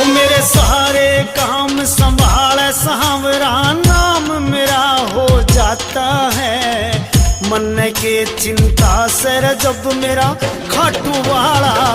वो मेरे सारे काम संभाले सांवरा, नाम मेरा हो जाता है। मन के चिंता से जब मेरा खाटू वाला